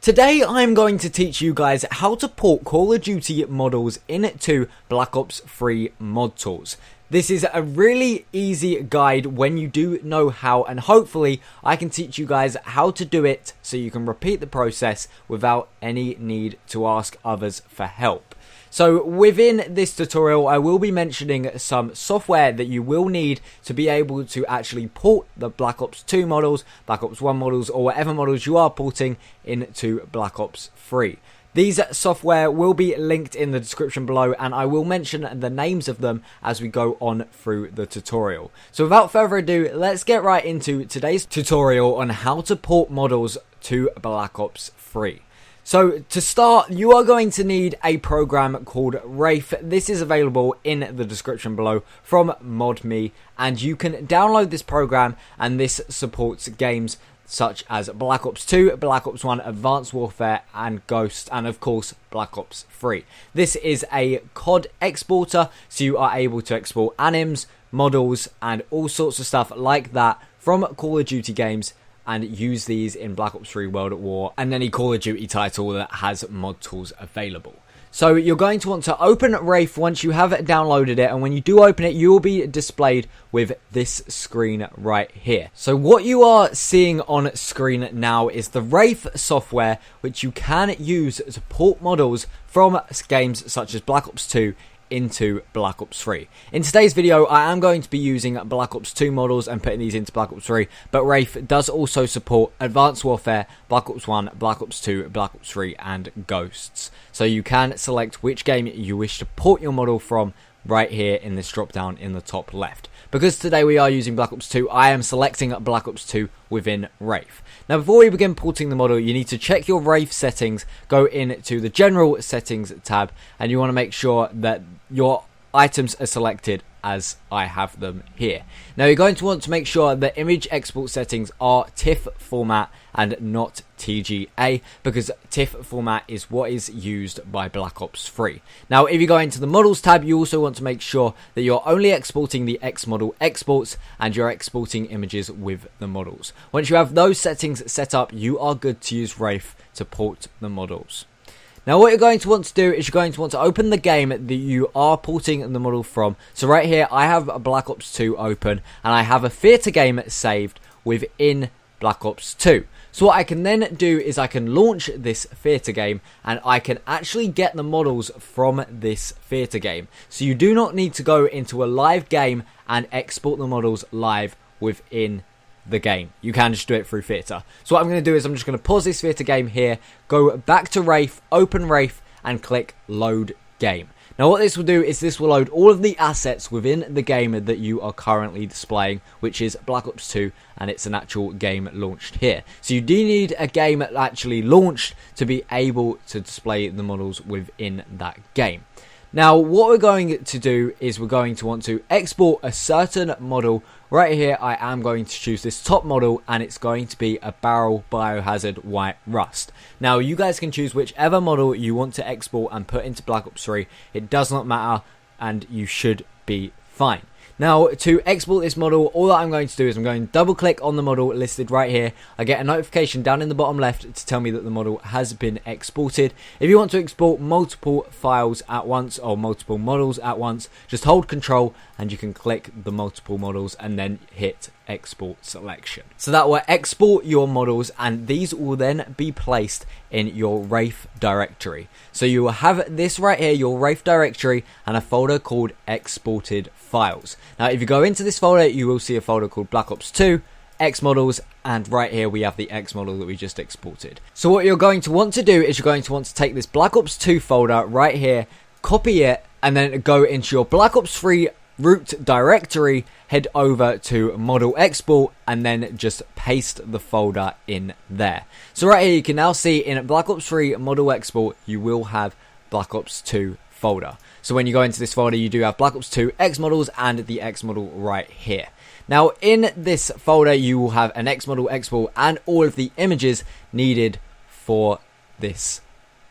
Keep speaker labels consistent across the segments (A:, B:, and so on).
A: Today I'm going to teach you guys how to port Call of Duty models into Black Ops 3 mod tools. This is a really easy guide when you do know how, and hopefully I can teach you guys how to do it so you can repeat the process without any need to ask others for help. So within this tutorial, I will be mentioning some software that you will need to be able to actually port the Black Ops 2 models, Black Ops 1 models, or whatever models you are porting into Black Ops 3. These software will be linked in the description below, and I will mention the names of them as we go on through the tutorial. So without further ado, let's get right into today's tutorial on how to port models to Black Ops 3. So to start, you are going to need a program called Wraith. This is available in the description below from ModMe, and you can download this program, and this supports games such as Black Ops 2, Black Ops 1, Advanced Warfare, and Ghosts, and of course Black Ops 3. This is a COD exporter, so you are able to export anims, models, and all sorts of stuff like that from Call of Duty games, and use these in Black Ops 3 World at War and any Call of Duty title that has mod tools available. So you're going to want to open Wraith once you have downloaded it, and when you do open it, you will be displayed with this screen right here. So what you are seeing on screen now is the Wraith software, which you can use to port models from games such as Black Ops 2 into Black Ops 3. In today's video, I am going to be using Black Ops 2 models and putting these into Black Ops 3, but Wraith does also support Advanced Warfare, Black Ops 1, Black Ops 2, Black Ops 3, and Ghosts. So you can select which game you wish to port your model from right here in this drop down in the top left. Because today we are using Black Ops 2, I am selecting Black Ops 2 within Wraith. Now before we begin porting the model, you need to check your Wraith settings, go into the general settings tab, and you want to make sure that your items are selected as I have them here. Now you're going to want to make sure that image export settings are TIFF format and not TGA, because TIFF format is what is used by Black Ops 3. Now if you go into the models tab, you also want to make sure that you're only exporting the X model exports and you're exporting images with the models. Once you have those settings set up, you are good to use Wraith to port the models. Now what you're going to want to do is you're going to want to open the game that you are porting the model from. So right here I have a Black Ops 2 open, and I have a theatre game saved within Black Ops 2. So what I can then do is I can launch this theatre game, and I can actually get the models from this theatre game. So you do not need to go into a live game and export the models live within the game. You can just do it through theatre. So what I'm going to do is I'm just going to pause this theatre game here, go back to Wraith, open Wraith, and click load game. Now what this will do is this will load all of the assets within the game that you are currently displaying, which is Black Ops 2, and it's an actual game launched here. So you do need a game actually launched to be able to display the models within that game. Now what we're going to do is we're going to want to export a certain model. Right here I am going to choose this top model, and it's going to be a Barrel Biohazard White Rust. Now you guys can choose whichever model you want to export and put into Black Ops 3. It does not matter, and you should be fine. Now to export this model, all that I'm going to do is I'm going to double click on the model listed right here. I get a notification down in the bottom left to tell me that the model has been exported. If you want to export multiple files at once or multiple models at once, just hold control and you can click the multiple models and then hit export selection. So that will export your models, and these will then be placed in your Wraith directory. So you will have this right here, your Wraith directory, and a folder called exported files. Now if you go into this folder, you will see a folder called Black Ops 2, X models, and right here we have the X model that we just exported. So what you're going to want to do is you're going to want to take this Black Ops 2 folder right here, copy it, and then go into your Black Ops 3 root directory, head over to model export, and then just paste the folder in there. So right here you can now see in Black Ops 3 model export you will have Black Ops 2 folder. So when you go into this folder, you do have Black Ops 2 X models and the X model right here. Now in this folder you will have an X model export and all of the images needed for this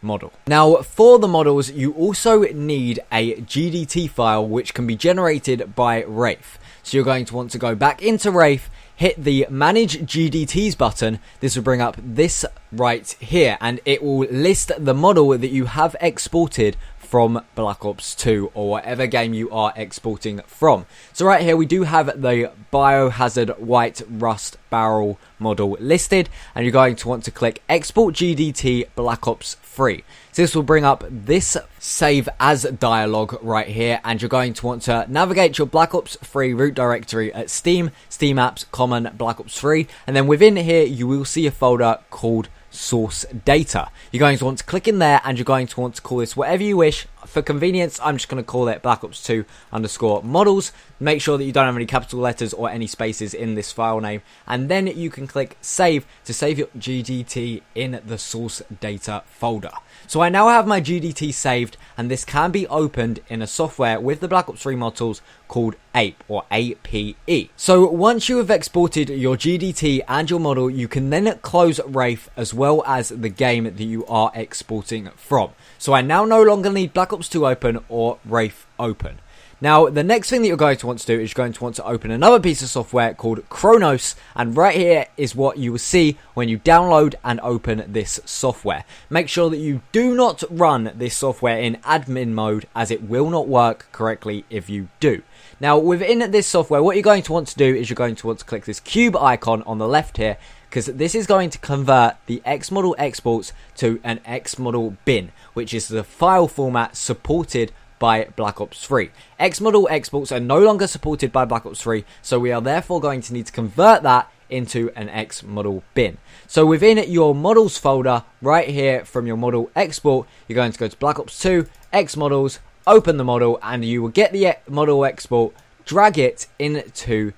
A: model. Now for the models you also need a GDT file which can be generated by Wraith. So you're going to want to go back into Wraith, hit the Manage GDTs button, this will bring up this right here, and it will list the model that you have exported from Black Ops 2 or whatever game you are exporting from. So right here we do have the Biohazard White Rust Barrel model listed, and you're going to want to click Export GDT Black Ops 3. So this will bring up this save as dialog right here, and you're going to want to navigate your Black Ops 3 root directory at Steam, Steam Apps, Common, Black Ops 3, and then within here you will see a folder called source data. You're going to want to click in there, and you're going to want to call this whatever you wish. For convenience, I'm just going to call it Black Ops 2 underscore models. Make sure that you don't have any capital letters or any spaces in this file name, and then you can click save to save your GDT in the source data folder. So I now have my GDT saved, and this can be opened in a software with the Black Ops 3 mod tools called APE or APE. So once you have exported your GDT and your model, you can then close Wraith as well as the game that you are exporting from. So I now no longer need Black Ops 2 open or Wraith open. Now, the next thing that you're going to want to do is you're going to want to open another piece of software called Kronos, and right here is what you will see when you download and open this software. Make sure that you do not run this software in admin mode, as it will not work correctly if you do. Now, within this software, what you're going to want to do is you're going to want to click this cube icon on the left here, because this is going to convert the Xmodel exports to an Xmodel bin, which is the file format supported by Black Ops 3. Xmodel exports are no longer supported by Black Ops 3, so we are therefore going to need to convert that into an Xmodel bin. So within your models folder, right here from your model export, you're going to go to Black Ops 2, Xmodels, open the model, and you will get the model export, drag it into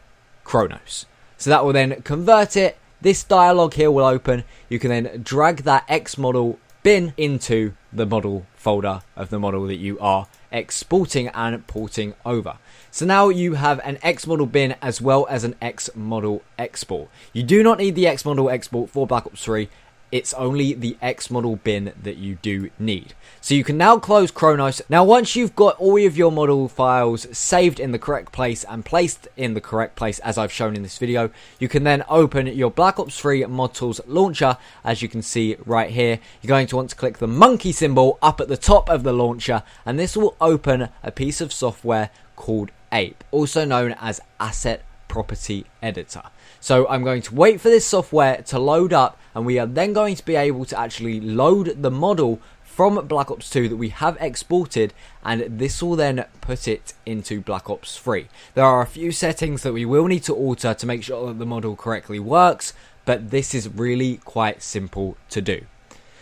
A: Kronos. So that will then convert it. This dialog here will open. You can then drag that Xmodel bin into the model folder of the model that you are exporting and porting over. So now you have an Xmodel bin as well as an Xmodel export. You do not need the Xmodel export for Black Ops 3. It's only the Xmodel bin that you do need. So you can now close Kronos. Now once you've got all of your model files saved in the correct place and placed in the correct place as I've shown in this video, you can then open your Black Ops 3 Mod Tools launcher. As you can see right here, you're going to want to click the monkey symbol up at the top of the launcher, and this will open a piece of software called APE, also known as Asset Property Editor. So I'm going to wait for this software to load up, and we are then going to be able to actually load the model from Black Ops 2 that we have exported, and this will then put it into Black Ops 3. There are a few settings that we will need to alter to make sure that the model correctly works, but this is really quite simple to do.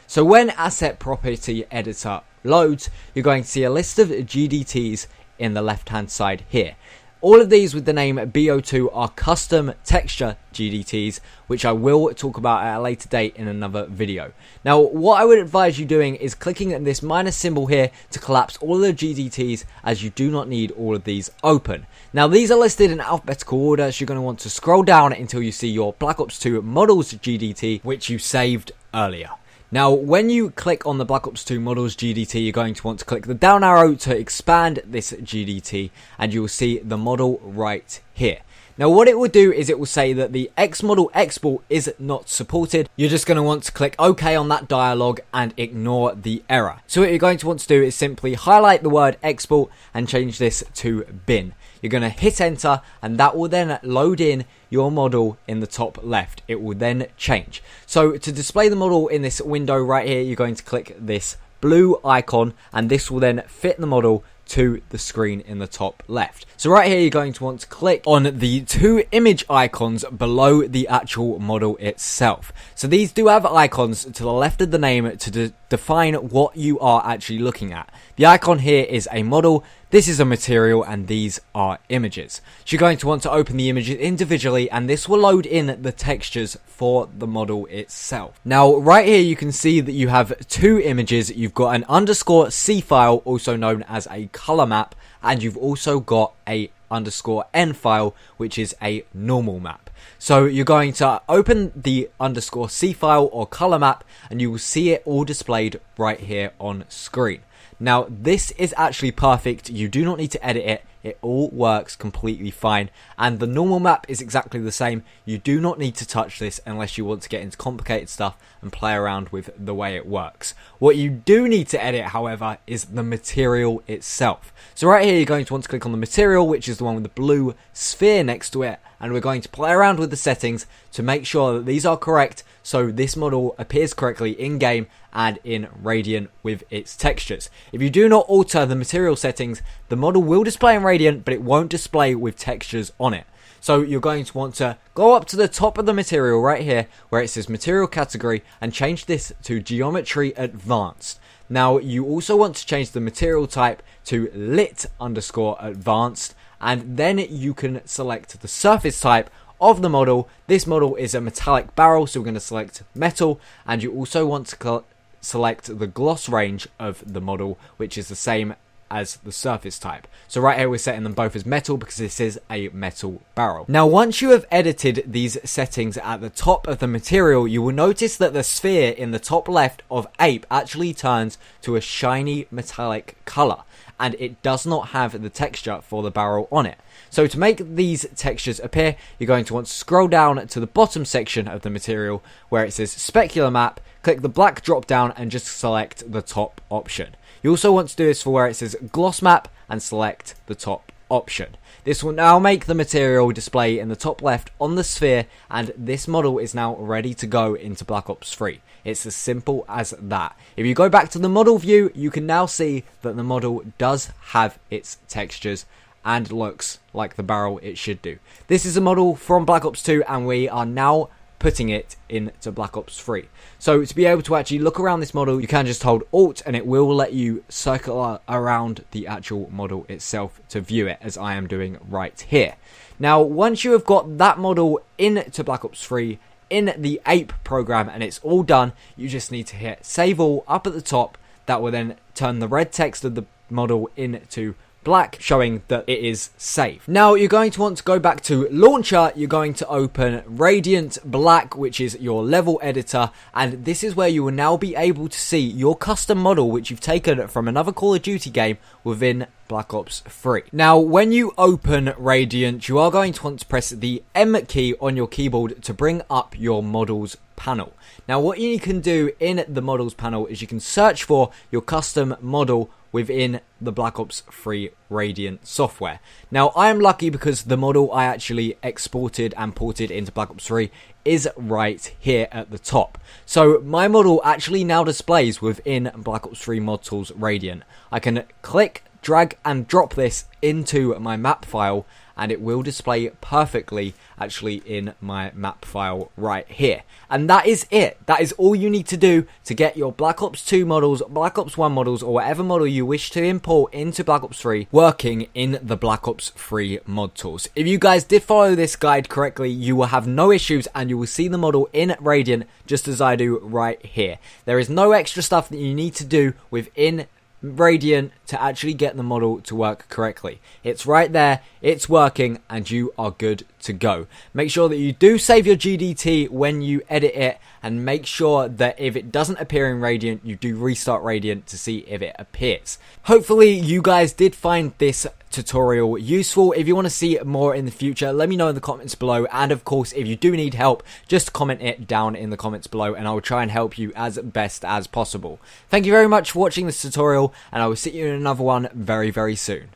A: So when Asset Property Editor loads, you're going to see a list of GDTs in the left hand side here. All of these with the name BO2 are custom texture GDTs, which I will talk about at a later date in another video. Now, what I would advise you doing is clicking this minus symbol here to collapse all of the GDTs, as you do not need all of these open. Now, these are listed in alphabetical order, so you're going to want to scroll down until you see your Black Ops 2 Models GDT, which you saved earlier. Now, when you click on the Black Ops 2 Models GDT, you're going to want to click the down arrow to expand this GDT, and you will see the model right here. Now, what it will do is it will say that the Xmodel export is not supported. You're just going to want to click OK on that dialog and ignore the error. So what you're going to want to do is simply highlight the word export and change this to bin. You're going to hit enter, and that will then load in your model in the top left. It will then change. So to display the model in this window right here, you're going to click this blue icon, and this will then fit the model to the screen in the top left. So right here, you're going to want to click on the two image icons below the actual model itself. So these do have icons to the left of the name to define what you are actually looking at. The icon here is a model, this is a material, and these are images. So you're going to want to open the images individually, and this will load in the textures for the model itself. Now right here you can see that you have two images. You've got an _C file, also known as a color map, and you've also got a _N file, which is a normal map. So you're going to open the _C file or color map, and you will see it all displayed right here on screen. Now this is actually perfect. You do not need to edit it. it all works completely fine. And the normal map is exactly the same. You do not need to touch this unless you want to get into complicated stuff and play around with the way it works. What you do need to edit, however, is the material itself. So right here, you're going to want to click on the material, which is the one with the blue sphere next to it. And we're going to play around with the settings to make sure that these are correct, so this model appears correctly in-game and in Radiant with its textures. If you do not alter the material settings, the model will display in Radiant, but it won't display with textures on it. So you're going to want to go up to the top of the material right here, where it says Material Category, and change this to Geometry Advanced. Now, you also want to change the material type to lit_advanced, and then you can select the surface type of the model. This model is a metallic barrel, so we're going to select metal, and you also want to select the gloss range of the model, which is the same as the surface type. So right here we're setting them both as metal because this is a metal barrel. Now once you have edited these settings at the top of the material, you will notice that the sphere in the top left of Ape actually turns to a shiny metallic color, and it does not have the texture for the barrel on it. So to make these textures appear, you're going to want to scroll down to the bottom section of the material where it says Specular Map, click the black drop down and just select the top option. You also want to do this for where it says Gloss Map and select the top option. This will now make the material display in the top left on the sphere, and this model is now ready to go into Black Ops 3. It's as simple as that. If you go back to the model view, you can now see that the model does have its textures and looks like the barrel it should do. This is a model from Black Ops 2, and we are now putting it into Black Ops 3. So to be able to actually look around this model, you can just hold Alt and it will let you circle around the actual model itself to view it, as I am doing right here. Now once you have got that model into Black Ops 3 in the Ape program and it's all done, you just need to hit Save All up at the top. That will then turn the red text of the model into black, showing that it is saved. Now you're going to want to go back to Launcher. You're going to open Radiant Black, which is your level editor, and this is where you will now be able to see your custom model which you've taken from another Call of Duty game within Black Ops 3. Now when you open Radiant, you are going to want to press the M key on your keyboard to bring up your models panel. Now what you can do in the models panel is you can search for your custom model within the Black Ops 3 Radiant software. Now I am lucky because the model I actually exported and ported into Black Ops 3 is right here at the top. So my model actually now displays within Black Ops 3 Mod Tools Radiant. I can click, drag and drop this into my map file, and it will display perfectly actually in my map file right here. And that is it. That is all you need to do to get your Black Ops 2 models, Black Ops 1 models, or whatever model you wish to import into Black Ops 3 working in the Black Ops 3 mod tools. If you guys did follow this guide correctly, you will have no issues and you will see the model in Radiant just as I do right here. There is no extra stuff that you need to do within Radiant to actually get the model to work correctly. It's right there, it's working, and you are good to go. Make sure that you do save your GDT when you edit it, and make sure that if it doesn't appear in Radiant, you do restart Radiant to see if it appears. Hopefully you guys did find this tutorial useful. If you want to see more in the future, let me know in the comments below, and of course if you do need help, just comment it down in the comments below and I will try and help you as best as possible. Thank you very much for watching this tutorial, and I will see you in another one very soon.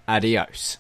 A: Adios.